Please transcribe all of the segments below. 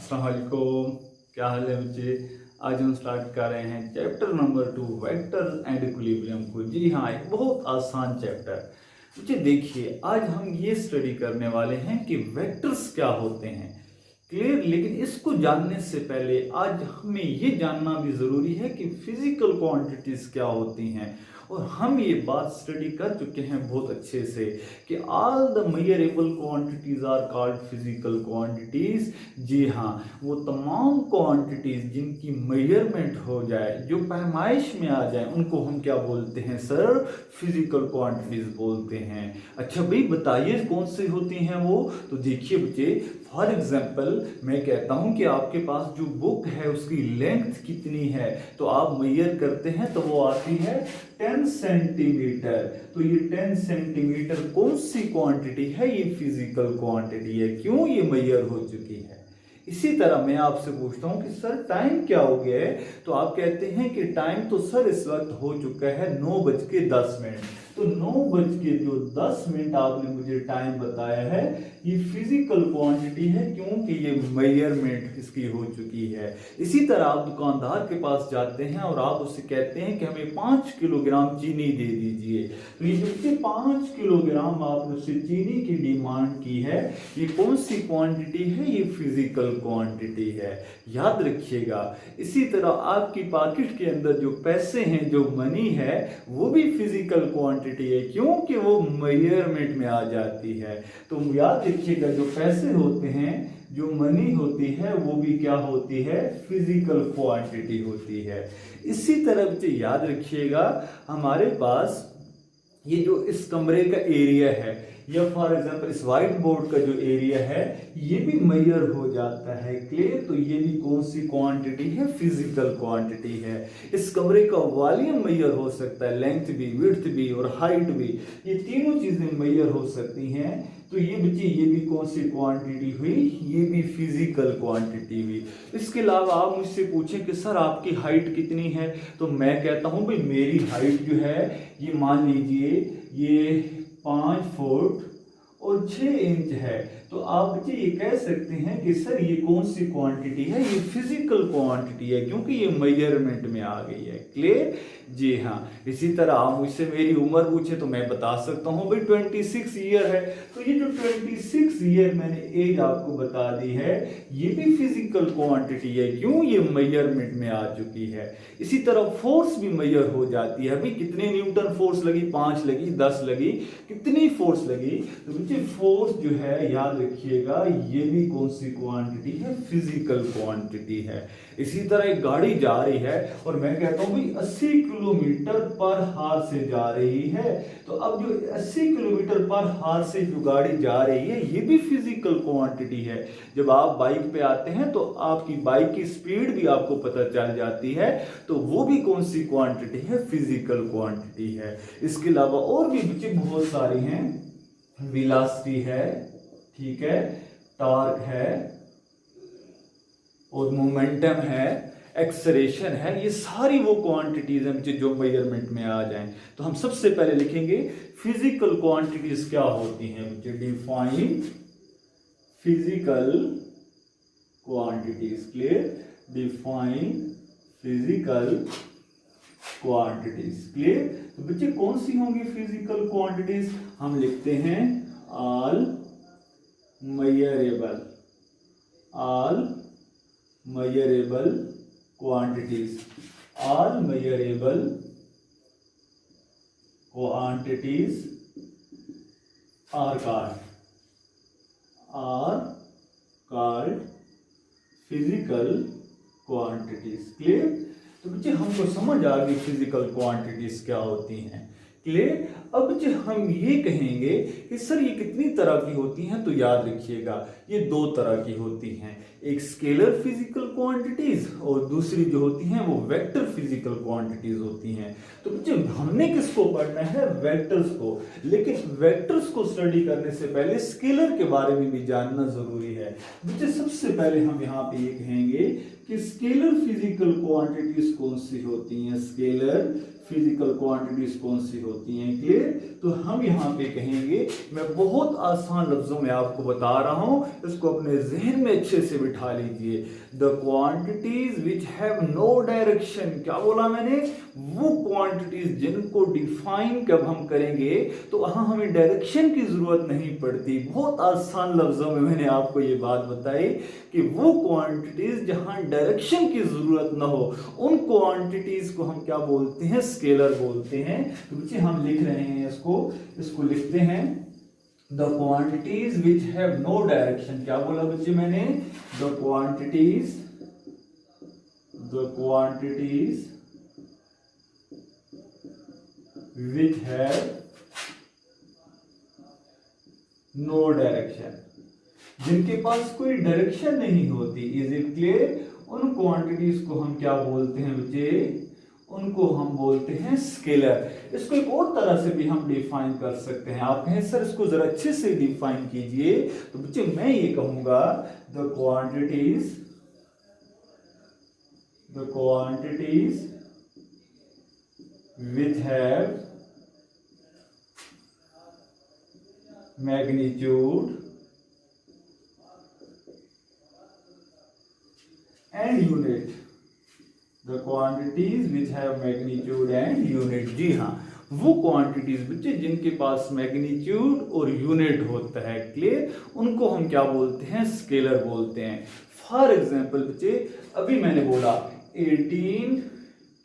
अस्सलाम वालेकुम, क्या हाल है बच्चे। आज हम स्टार्ट कर रहे हैं chapter number 2 vectors and equilibrium को। जी हाँ, एक बहुत आसान चैप्टर। बच्चे देखिए, आज हम ये स्टडी करने वाले हैं कि वेक्टर्स क्या होते हैं। क्लियर। लेकिन इसको जानने से पहले आज हमें ये जानना भी ज़रूरी है कि फिजिकल क्वांटिटीज़ क्या होती हैं। और हम ये बात स्टडी कर चुके हैं बहुत अच्छे से कि all the measurable quantities are called physical quantities. जी हाँ, वो तमाम क्वांटिटीज़ जिनकी मेजरमेंट हो जाए, जो पैमाइश में आ जाए, उनको हम क्या बोलते हैं सर? फिजिकल क्वांटिटीज़ बोलते हैं। अच्छा भाई बताइए कौन सी होती हैं वो। तो देखिए बच्चे, फॉर एग्जाम्पल मैं कहता हूं कि आपके पास जो बुक है उसकी लेंथ कितनी है, तो आप मेजर करते हैं तो वो आती है 10 सेंटीमीटर। तो ये 10 सेंटीमीटर कौन सी क्वांटिटी है? ये फिजिकल क्वांटिटी है। क्यों? ये मेजर हो चुकी है। इसी तरह मैं आपसे पूछता हूं कि सर टाइम क्या हो गया है, तो आप कहते हैं कि टाइम तो सर इस वक्त हो चुका है 9:10। तो 9:10 आपने मुझे टाइम बताया है, ये फिजिकल क्वांटिटी है क्योंकि ये मेजरमेंट इसकी हो चुकी है। इसी तरह आप दुकानदार के पास जाते हैं और आप उससे कहते हैं कि हमें 5 किलोग्राम चीनी दे दीजिए। तो ये जो 5 किलोग्राम आपने उससे चीनी की डिमांड की है, ये कौन सी क्वांटिटी है? ये फिजिकल क्वांटिटी है। याद रखिएगा। इसी तरह आपकी पॉकेट के अंदर जो पैसे हैं, जो मनी है, वो भी फिजिकल क्वांटिटी है क्योंकि वो मेजरमेंट में आ जाती है। तो याद रखिएगा, जो पैसे होते हैं, जो मनी होती है, वो भी क्या होती है? फिजिकल क्वांटिटी होती है। इसी तरह बच्चे याद रखिएगा, हमारे पास ये जो इस कमरे का एरिया है, या फॉर एग्जांपल इस व्हाइट बोर्ड का जो एरिया है, ये भी मेजर हो जाता है। क्लियर। तो ये भी कौन सी क्वांटिटी है? फिजिकल क्वांटिटी है। इस कमरे का वॉल्यूम मेजर हो सकता है, लेंथ भी, विड्थ भी और हाइट भी, ये तीनों चीजें मेजर हो सकती हैं। तो ये बच्चे, ये भी कौन सी क्वांटिटी हुई? ये भी फिजिकल क्वांटिटी हुई। इसके अलावा आप मुझसे पूछें कि सर आपकी हाइट कितनी है, तो मैं कहता हूं भाई मेरी हाइट जो है, ये मान लीजिए ये 5 फुट और 6 इंच है। तो आप बच्चे ये कह सकते हैं कि सर ये कौन सी क्वांटिटी है? ये फिजिकल क्वांटिटी है क्योंकि ये मेजरमेंट में आ गई है। क्लियर। जी हाँ। इसी तरह आप मुझसे मेरी उम्र पूछे तो मैं बता सकता हूँ भाई 26 ईयर है। तो ये जो 26 ईयर मैंने एज आपको बता दी है, ये भी फिजिकल क्वांटिटी है। क्यों? ये मेजरमेंट में आ चुकी है। इसी तरह फोर्स भी मेजर हो जाती है। अभी कितने न्यूटन फोर्स लगी? 5 लगी, 10 लगी, कितनी फोर्स लगी? तो बच्चे फोर्स जो है, याद रखिएगा, ये भी कौन सी क्वांटिटी है? फिजिकल क्वांटिटी है। इसी तरह एक गाड़ी जा रही है और मैं कहता हूं भाई 80 किलोमीटर पर हार से जा रही है। तो अब जो 80 किलोमीटर पर हार से जो गाड़ी जा रही है, ये भी फिजिकल क्वांटिटी है। जब आप बाइक पे आते हैं तो आपकी बाइक की स्पीड भी आपको पता चल जाती है, तो वो भी कौन सी क्वांटिटी है? फिजिकल क्वांटिटी है। इसके अलावा और भी बहुत सारी हैं। वेलोसिटी है, ठीक है, टॉर्क है, और मोमेंटम है, एक्सेलरेशन है। ये सारी वो क्वांटिटीज हैं जो मेजरमेंट में आ जाएं। तो हम सबसे पहले लिखेंगे फिजिकल क्वांटिटीज क्या होती हैं। Define physical quantities. Clear. Define physical quantities. Clear. तो बच्चे कौन सी होंगी फिजिकल क्वांटिटीज? हम लिखते हैं all measurable, all measurable quantities, all measurable quantities are called physical quantities. Clear? तो बच्चे हमको समझ आ गई फिजिकल क्वांटिटीज क्या होती हैं। क्लियर। अब बच्चे हम ये कहेंगे कि सर ये कितनी तरह की होती हैं, तो याद रखिएगा ये 2 तरह की होती हैं। एक स्केलर फिजिकल क्वांटिटीज और दूसरी जो होती हैं वो वेक्टर फिजिकल क्वांटिटीज होती हैं। तो बच्चे हमने किसको पढ़ना है? वेक्टर्स को। लेकिन वेक्टर्स को स्टडी करने से पहले स्केलर के बारे में भी जानना जरूरी है। बच्चे सबसे पहले हम यहाँ पे ये कहेंगे कि स्केलर फिजिकल क्वांटिटीज कौन सी होती हैं। स्केलर फिजिकल क्वांटिटीज कौन सी होती हैं। क्लियर। तो हम यहाँ पे कहेंगे, मैं बहुत आसान लफ्जों में आपको बता रहा हूं, इसको अपने जहन में अच्छे से बिठा लीजिए। The quantities which have no direction, क्या बोला मैंने, वो क्वांटिटीज जिनको डिफाइन कब हम करेंगे तो वहां हमें डायरेक्शन की जरूरत नहीं पड़ती। बहुत आसान लफ्जों में मैंने आपको ये बात बताई कि वो क्वांटिटीज जहां डायरेक्शन की जरूरत ना हो उन क्वांटिटीज को हम क्या बोलते हैं, स्केलर बोलते हैं। तो बच्चे हम लिख रहे हैं इसको लिखते हैं the quantities which have no direction. क्या बोला बच्चे मैंने, the quantities which have no direction, जिनके पास कोई डायरेक्शन नहीं होती। Is it clear? उन क्वांटिटीज को हम क्या बोलते हैं बच्चे, उनको हम बोलते हैं स्केलर। इसको एक और तरह से भी हम डिफाइन कर सकते हैं। आप कहें सर इसको जरा अच्छे से डिफाइन कीजिए, तो बच्चे मैं ये कहूंगा the quantities which have magnitude and unit, the quantities which have magnitude and unit. जी हाँ, वो क्वांटिटीज बच्चे जिनके पास मैग्नीट्यूड और यूनिट होता है, क्लियर, उनको हम क्या बोलते हैं, स्केलर बोलते हैं। फॉर एग्जाम्पल बच्चे अभी मैंने बोला 18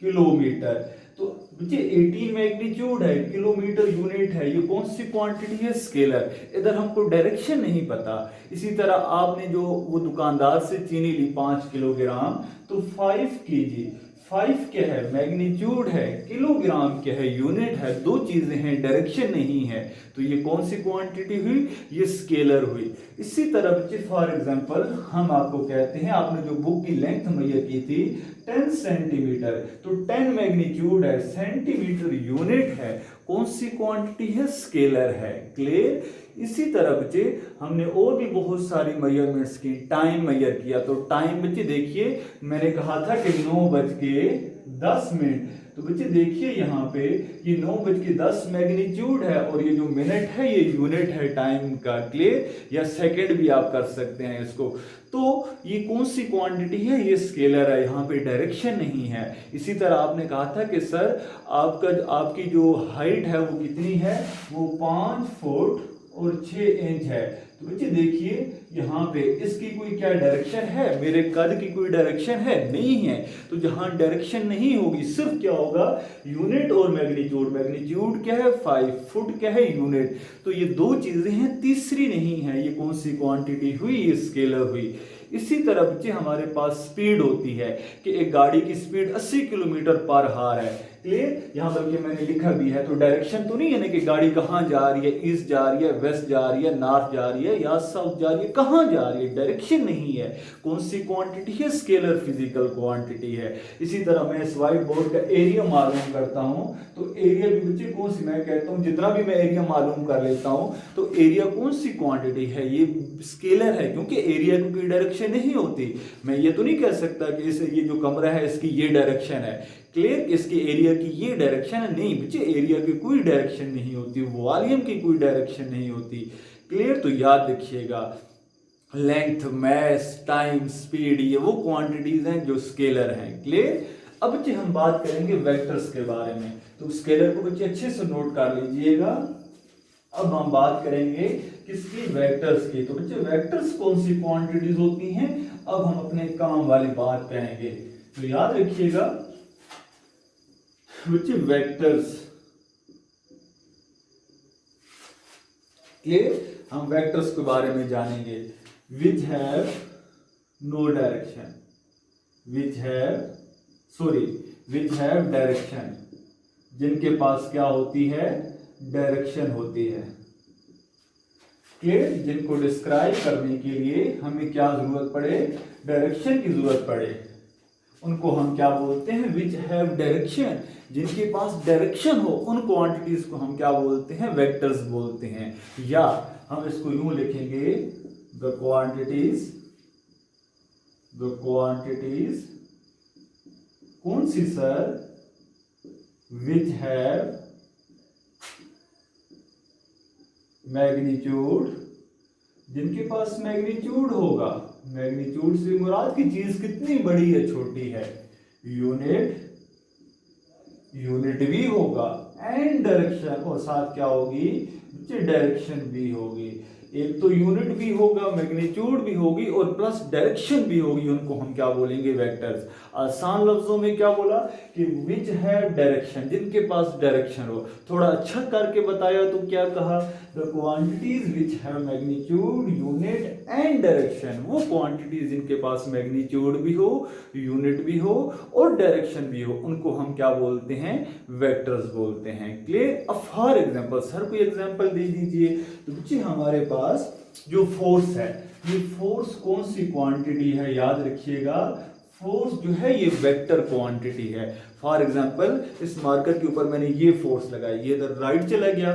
किलोमीटर, तो बच्चे 18 मैग्नीट्यूड है, किलोमीटर यूनिट है, ये कौन सी क्वांटिटी है, स्केलर। इधर हमको डायरेक्शन नहीं पता। इसी तरह आपने जो वो दुकानदार से चीनी ली 5 किलोग्राम, तो 5 kg, 5 क्या है, मैग्नीट्यूड है, किलोग्राम क्या है, यूनिट है, दो चीजें हैं, डायरेक्शन नहीं है, तो ये कौन सी क्वांटिटी हुई, ये स्केलर हुई। इसी तरह बच्चे फॉर एग्जांपल हम आपको कहते हैं, आपने जो बुक की लेंथ मेजर की थी 10 सेंटीमीटर, तो 10 मैग्नीट्यूड है, सेंटीमीटर यूनिट है, कौन सी क्वांटिटी है, स्केलर है, क्लियर। इसी तरह बच्चे हमने और भी बहुत सारी मेजरमेंट्स की, टाइम मेजर किया, तो टाइम बच्चे देखिए मैंने कहा था कि 9:10, तो बच्चे देखिए यहाँ पे ये 9:10 मैग्नीट्यूड है और ये जो मिनट है ये यूनिट है टाइम का, क्लियर, या सेकंड भी आप कर सकते हैं इसको। तो ये कौन सी क्वांटिटी है, ये स्केलर है, यहाँ पे डायरेक्शन नहीं है। इसी तरह आपने कहा था कि सर आपकी जो हाइट है वो कितनी है, वो 5 फुट और 6 इंच है, तो बच्चे देखिए यहाँ पे इसकी कोई क्या डायरेक्शन है, मेरे कद की कोई डायरेक्शन है, नहीं है। तो जहां डायरेक्शन नहीं होगी सिर्फ क्या होगा, यूनिट और मैग्नीट्यूड। मैग्नीट्यूड क्या है 5, फुट क्या है यूनिट, तो ये दो चीजें हैं, तीसरी नहीं है। ये कौन सी क्वांटिटी हुई, ये स्केलर हुई। इसी तरह बच्चे हमारे पास स्पीड होती है कि एक गाड़ी की स्पीड 80 किलोमीटर पर आवर है, क्लियर, यहाँ बल्कि मैंने लिखा भी है, तो डायरेक्शन तो नहीं है ना कि गाड़ी कहाँ जा रही है, ईस्ट जा रही है, वेस्ट जा रही है, नॉर्थ जा रही है या साउथ जा रही है, कहाँ जा रही है, डायरेक्शन नहीं है। कौन सी क्वांटिटी है, स्केलर फिजिकल क्वांटिटी है। इसी तरह मैं इस व्हाइट बोर्ड का एरिया मालूम करता हूँ, तो एरिया भी बच्चे कौन सी, मैं कहता हूँ जितना भी मैं एरिया मालूम कर लेता हूँ, तो एरिया कौन सी क्वांटिटी है, ये स्केलर है, क्योंकि एरिया की कोई डायरेक्शन नहीं होती। मैं ये तो नहीं कह सकता कि ये जो कमरा है इसकी ये डायरेक्शन है, क्लियर, इसके एरिया की ये डायरेक्शन है, नहीं बच्चे, एरिया की कोई डायरेक्शन नहीं होती, वॉल्यूम की कोई डायरेक्शन नहीं होती, क्लियर। तो याद रखिएगा लेंथ, मैस, टाइम, स्पीड, ये वो क्वांटिटीज हैं जो स्केलर हैं, क्लियर। अब बच्चे हम बात करेंगे वेक्टर्स के बारे में, तो स्केलर को बच्चे अच्छे से नोट कर लीजिएगा। अब हम बात करेंगे किसकी, वेक्टर्स की। तो बच्चे वेक्टर्स कौन सी क्वांटिटीज होती हैं, अब हम अपने काम वाली बात करेंगे। तो याद रखिएगा बच्चे वेक्टर्स, क्लियर, हम वेक्टर्स के बारे में जानेंगे। Which have no direction, which have direction, जिनके पास क्या होती है, डायरेक्शन होती है, क्लियर। जिनको डिस्क्राइब करने के लिए हमें क्या जरूरत पड़े, डायरेक्शन की जरूरत पड़े, उनको हम क्या बोलते हैं, विच हैव डायरेक्शन, जिनके पास डायरेक्शन हो उन क्वांटिटीज को हम क्या बोलते हैं, वेक्टर्स बोलते हैं। या हम इसको यूं लिखेंगे, द क्वांटिटीज कौन सी सर, विच हैव मैग्नीट्यूड जिनके पास मैग्नीट्यूड होगा, मैग्नीट्यूड से मुराद की चीज कितनी बड़ी है छोटी है, यूनिट, यूनिट भी होगा एंड डायरेक्शन, और साथ क्या होगी, डायरेक्शन भी होगी। एक तो यूनिट भी होगा, मैग्नीट्यूड भी होगी और प्लस डायरेक्शन भी होगी, उनको हम क्या बोलेंगे, वेक्टर्स। आसान लफ्जों में क्या बोला कि विच हैव डायरेक्शन, जिनके पास डायरेक्शन हो। थोड़ा अच्छा करके बताया तो क्या कहा, the quantities which have magnitude, unit and direction, वो क्वांटिटीज जिनके पास मैग्नीट्यूड भी हो, यूनिट भी हो और डायरेक्शन भी हो, उनको हम क्या बोलते हैं, वेक्टर्स बोलते हैं। क्लियर। अब फॉर एग्जांपल, सर कोई एग्जांपल दे दीजिए। तो बच्चे हमारे पास जो फोर्स है, ये फोर्स कौन सी क्वांटिटी है, याद रखिएगा, फोर्स जो है ये वेक्टर क्वांटिटी है। फॉर एग्जांपल इस मार्कर के ऊपर मैंने ये फोर्स लगाई, ये इधर राइट चला गया,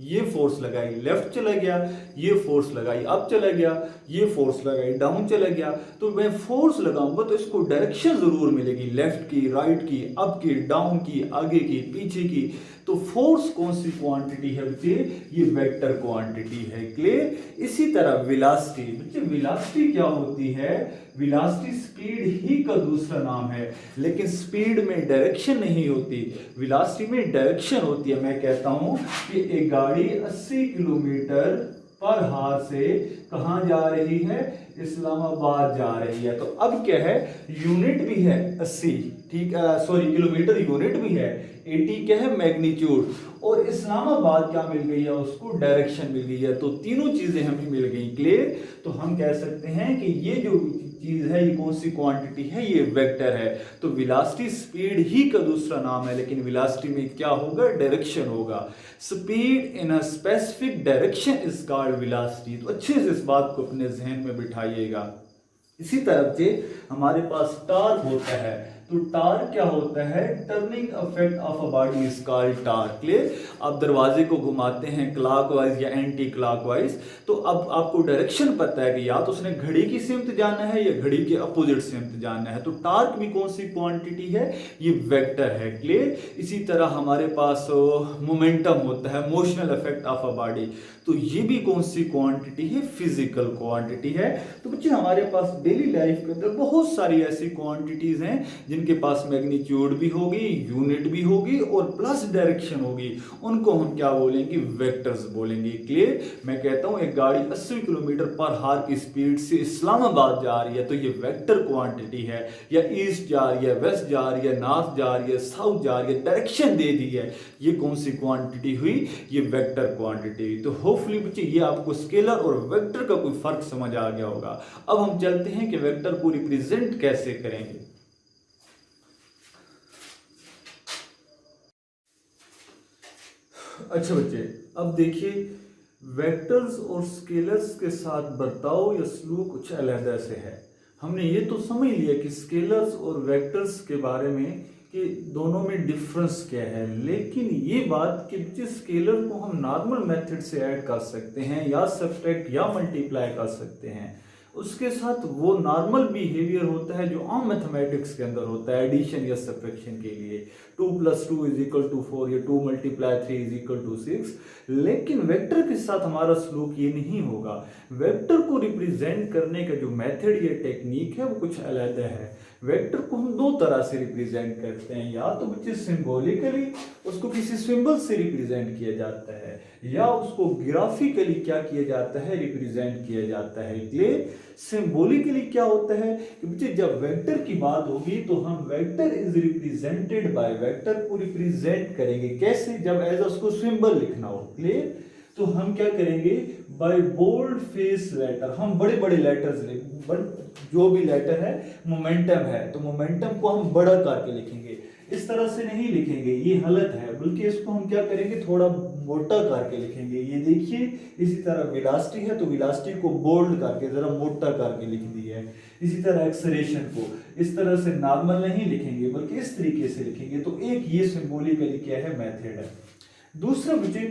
ये फोर्स लगाई लेफ्ट चला गया, ये फोर्स लगाई अप चला गया, ये फोर्स लगाई डाउन चला गया। तो मैं फोर्स लगाऊंगा तो इसको डायरेक्शन जरूर मिलेगी, लेफ्ट की, राइट की, अप की, डाउन की, आगे की, पीछे की। तो फोर्स कौन सी क्वांटिटी है बच्चे, ये वेक्टर क्वांटिटी है। क्लियर। इसी तरह वेलोसिटी, बच्चे वेलोसिटी क्या होती है, वेलोसिटी स्पीड ही का दूसरा नाम है, लेकिन स्पीड में डायरेक्शन नहीं होती, वेलोसिटी में डायरेक्शन होती है। मैं कहता हूं कि एक गाड़ी 80 किलोमीटर पर हार से कहां जा रही है, इस्लामाबाद जा रही है। तो अब क्या है, यूनिट भी है 80, ठीक, सॉरी किलोमीटर यूनिट भी है, 80 क्या है, मैग्नीट्यूड, और इस्लामाबाद क्या मिल गई है, उसको डायरेक्शन मिल गई है। तो तीनों चीजें हमें मिल गई। क्लियर। तो हम कह सकते हैं कि ये जो चीज है, ये कौन सी क्वांटिटी है, ये वेक्टर है। तो वेलोसिटी स्पीड ही का दूसरा नाम है, लेकिन वेलोसिटी में क्या होगा, डायरेक्शन होगा। Speed in a specific direction is called velocity. तो अच्छे से इस बात को अपने जहन में बिठाइएगा। इसी तरह से हमारे पास टॉर्क होता है। तो टॉर्क क्या होता है, turning effect of a body is called torque. Clear. आप दरवाजे को घुमाते हैं क्लॉकवाइज या एंटी क्लॉकवाइज, तो अब आपको डायरेक्शन पता है कि या तो उसने घड़ी की सिमत जाना है या घड़ी के अपोजिट सिमत जाना है। तो टॉर्क भी कौन सी क्वांटिटी है, ये वेक्टर है। क्लियर। इसी तरह हमारे पास मोमेंटम होता है, motional effect of a body, तो ये भी कौन सी क्वांटिटी है, फिजिकल क्वांटिटी है। तो बच्चे हमारे पास डेली लाइफ के अंदर बहुत सारी ऐसी क्वांटिटीज हैं जिनके पास मैग्नीट्यूड भी होगी, यूनिट भी होगी और प्लस डायरेक्शन होगी, उनको हम क्या बोलेंगे, वेक्टर्स बोलेंगे। क्लियर। मैं कहता हूं एक गाड़ी 80 किलोमीटर पर हार की स्पीड से इस्लामाबाद जा रही है, तो ये वेक्टर क्वांटिटी है। या ईस्ट जा रही है, वेस्ट जा रही है, नॉर्थ जा रही है, साउथ जा रही है, डायरेक्शन दे दी है, ये कौन सी क्वांटिटी हुई, ये वेक्टर क्वांटिटी। तो होपफुली बच्चे ये आपको स्केलर और वेक्टर का कोई फर्क समझ आ गया होगा। अब हम चलते हैं कि वेक्टर को रिप्रेजेंट कैसे करेंगे। अच्छा बच्चे, अब देखिए वेक्टर्स और स्केलर्स के साथ बर्ताव या सलूक कुछ अलग से है। हमने ये तो समझ लिया कि स्केलर्स और वेक्टर्स के बारे में कि दोनों में डिफरेंस क्या है, लेकिन ये बात कि जिस स्केलर को हम नॉर्मल मेथड से ऐड कर सकते हैं या सब्ट्रैक्ट या मल्टीप्लाई कर सकते हैं, उसके साथ वो नॉर्मल बिहेवियर होता है जो आम मैथमेटिक्स के अंदर होता है, एडिशन या सब्ट्रैक्शन के लिए 2 + 2 = 4 या 2 × 3 = 6। लेकिन वेक्टर के साथ हमारा सलूक ये नहीं होगा। वेक्टर को रिप्रेजेंट करने का जो मेथड या टेक्निक है वो कुछ अलग है। वेक्टर को हम दो तरह से रिप्रेजेंट करते हैं, या तो बच्चे सिंबॉलिकली उसको किसी सिंबल से रिप्रेजेंट किया जाता है, या उसको ग्राफिकली क्या किया जाता है, रिप्रेजेंट किया जाता है। क्लियर। सिंबॉलिकली क्या होता है कि बच्चे जब वेक्टर की बात होगी तो हम vector is represented by, vector को रिप्रेजेंट करेंगे कैसे, जब एज उसको सिंबल लिखना हो। क्लियर। तो हम क्या करेंगे, बाय बोल्ड फेस लेटर, हम बड़े बड़े लेटर्स लिख, जो भी लेटर है, मोमेंटम है तो मोमेंटम को हम बड़ा करके लिखेंगे, इस तरह से नहीं लिखेंगे, ये गलत है, बल्कि इसको हम क्या करेंगे, थोड़ा मोटा करके लिखेंगे। ये देखिए, इसी तरह वेलोसिटी है तो वेलोसिटी को बोल्ड करके जरा मोटा करके लिख दिया है। इसी तरह एक्सेलरेशन को इस तरह से नॉर्मल नहीं लिखेंगे बल्कि इस तरीके से लिखेंगे। तो एक ये सिंबॉलिकली क्या है, मेथड है। दूसरा बच्चे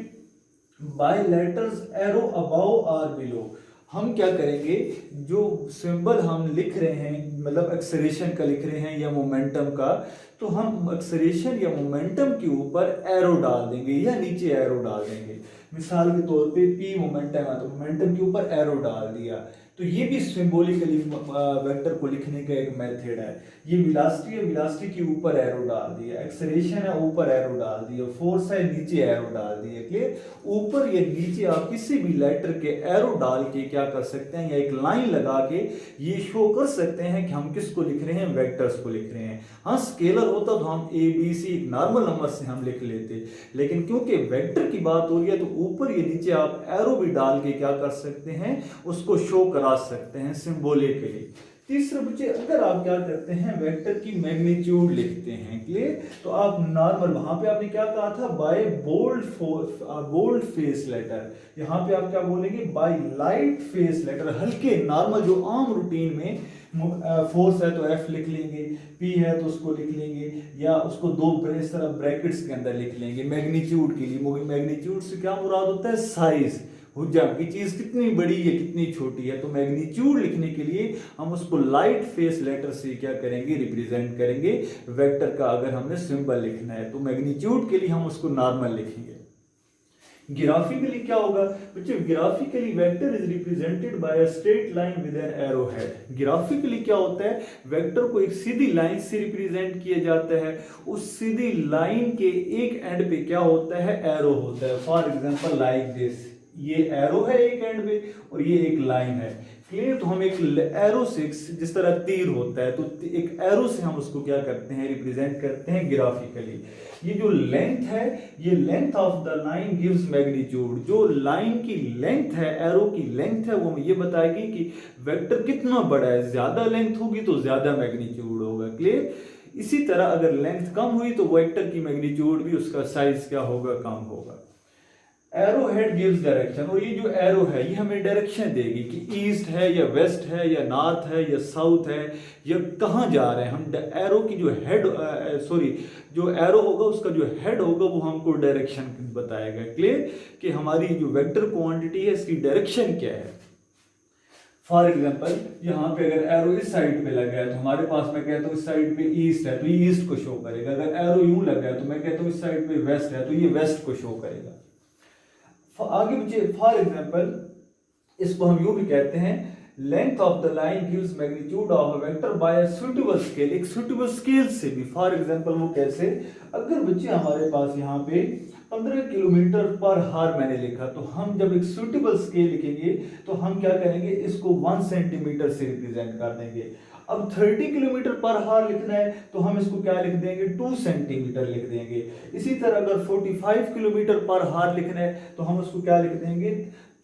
बाय लेटर्स एरो अबव और बिलो, हम क्या करेंगे, जो सिंबल हम लिख रहे हैं, मतलब एक्सेलरेशन का लिख रहे हैं या मोमेंटम का, तो हम एक्सेलरेशन या मोमेंटम के ऊपर एरो डाल देंगे या नीचे एरो डाल देंगे। मिसाल के तौर पे P मोमेंटम है तो मोमेंटम के ऊपर एरो डाल दिया, तो ये भी सिंबॉलिकली वेक्टर को लिखने का एक मेथड है। ये वेलोसिटी है, वेलोसिटी के ऊपर एरो डाल दिया, एक्सेलरेशन है ऊपर एरो डाल दिया, फोर्स है नीचे एरो डाल दिया। क्लियर? ऊपर या नीचे आप किसी भी लेटर के एरो डाल के क्या कर सकते हैं, या एक लाइन लगा के ये शो कर सकते हैं कि हम किसको लिख रहे हैं, वेक्टर्स को लिख रहे हैं। हाँ, स्केलर होता तो हम ABC एक नॉर्मल नंबर से हम लिख लेते, लेकिन क्योंकि वेक्टर की बात हो रही है तो ऊपर या नीचे आप एरो भी डाल के क्या कर सकते हैं, उसको शो करा सकते हैं सिंबॉलिकली। तीसरे बच्चे, अगर आप क्या करते हैं, वेक्टर की मैग्नीट्यूड लिखते हैं, क्लियर, तो आप नॉर्मल, वहां पे आपने क्या कहा था, बाय बोल्ड फेस लेटर, यहाँ पे आप क्या बोलेंगे, बाय लाइट फेस लेटर, हल्के नॉर्मल जो आम रूटीन में फोर्स है तो F लिख लेंगे, P है तो उसको लिख लेंगे, या उसको दो इस तरह ब्रैकेट्स के अंदर लिख लेंगे। मैग्नीट्यूड के लिए, मैग्नीट्यूड से क्या मुराद होता है, साइज, हुज्जा की चीज कितनी बड़ी है कितनी छोटी है। तो मैग्नीट्यूड लिखने के लिए हम उसको लाइट फेस लेटर से क्या करेंगे, रिप्रेजेंट करेंगे। वेक्टर का अगर हमने सिंबल लिखना है तो मैग्नीट्यूड के लिए हम उसको नॉर्मल लिखेंगे। ग्राफिकली क्या होगा बच्चे, graphically vector is represented by a straight line with an arrow head. Graphically क्या होता है, वेक्टर को एक सीधी लाइन से रिप्रेजेंट किया जाता है, उस सीधी लाइन के एक एंड पे क्या होता है, एरो होता है। फॉर एग्जांपल लाइक दिस, ये एरो है एक एंड पे और ये एक लाइन है, क्लियर। तो हम एक एरो से, जिस तरह तीर होता है तो एक एरो से हम उसको क्या करते हैं, रिप्रेजेंट करते हैं ग्राफिकली। ये जो लेंथ है, ये length of the line gives magnitude. जो लाइन की लेंथ है, एरो की लेंथ है, वो ये बताएगी कि वेक्टर कितना बड़ा है। ज्यादा लेंथ होगी तो ज्यादा मैग्नीट्यूड होगा, क्लियर। इसी तरह अगर लेंथ कम हुई तो वेक्टर की मैग्नीट्यूड भी, उसका साइज क्या होगा, कम होगा। एरो हेड गिव्स डायरेक्शन, और ये जो एरो है ये हमें डायरेक्शन देगी कि ईस्ट है या वेस्ट है या नॉर्थ है या साउथ है या कहाँ जा रहे हैं हम। एरो की जो हेड जो एरो होगा उसका जो हेड होगा वो हमको डायरेक्शन बताएगा, क्लियर, कि हमारी जो वेक्टर क्वांटिटी है इसकी डायरेक्शन क्या है। फॉर एग्जाम्पल यहाँ पे अगर एरो इस साइड पे लगा है तो हमारे पास, मैं कहता हूँ इस साइड पे ईस्ट है तो ये ईस्ट को शो करेगा। अगर एरो यूं लगा है तो मैं कहता हूँ इस साइड पे वेस्ट है तो ये वेस्ट को शो करेगा। आगे मुझे फॉर एग्जांपल इसको हम यूं भी कहते हैं, length of the line gives magnitude of a vector by a suitable scale. एक सूटेबल स्केल से भी, फॉर एग्जांपल वो कैसे, अगर बच्चे हमारे पास यहाँ पे 15 किलोमीटर पर हार मैंने लिखा, तो हम जब एक सूटेबल स्केल लिखेंगे तो हम क्या करेंगे, इसको 1 सेंटीमीटर से रिप्रेजेंट कर देंगे। अब 30 किलोमीटर पर हार लिखना है तो हम इसको क्या लिख देंगे, 2 सेंटीमीटर लिख देंगे। इसी तरह अगर 45 किलोमीटर पर हार लिखना है तो हम उसको क्या लिख देंगे,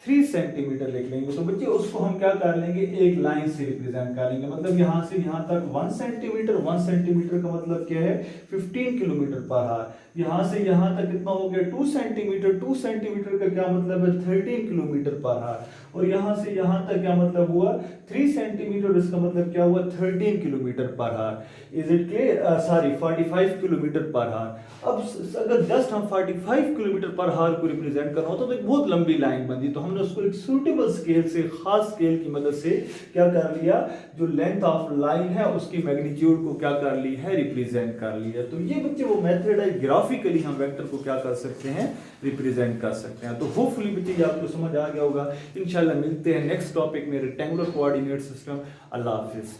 3 सेंटीमीटर लिख लेंगे। तो बच्चे उसको हम क्या कर लेंगे, एक लाइन से रिप्रेजेंट कर लेंगे। मतलब यहाँ से यहाँ तक 1 सेंटीमीटर, 1 सेंटीमीटर का मतलब क्या है, 15 किलोमीटर पर हार। यहाँ से यहाँ तक कितना हो गया, 2 सेंटीमीटर, 2 सेंटीमीटर का क्या मतलब है, 13 किलोमीटर पर हार। और यहाँ से यहाँ तक क्या मतलब हुआ, 3 सेंटीमीटर, इसका मतलब क्या हुआ, 13 किलोमीटर पर हार। Is it clear, sorry 45 kilometre पर हार। अब अगर जस्ट हम 45 किलोमीटर पर हार को रिप्रेजेंट करना होता तो एक बहुत लंबी लाइन बनती, तो हमने उसको एक सूटेबल स्केल से, खास स्केल की मदद से क्या कर लिया, जो लेंथ ऑफ लाइन है उसकी मैग्नीट्यूड को क्या कर ली है, रिप्रेजेंट कर लिया। तो ये बच्चे वो मेथड है, ग्राफिकली हम वेक्टर को क्या कर सकते हैं, रिप्रेजेंट कर सकते हैं। तो होपफुली बच्चे ये आपको समझ आ गया होगा। इंशाल्लाह मिलते हैं नेक्स्ट टॉपिक में, रेक्टेंगुलर कोऑर्डिनेट सिस्टम। अल्लाह हाफिज।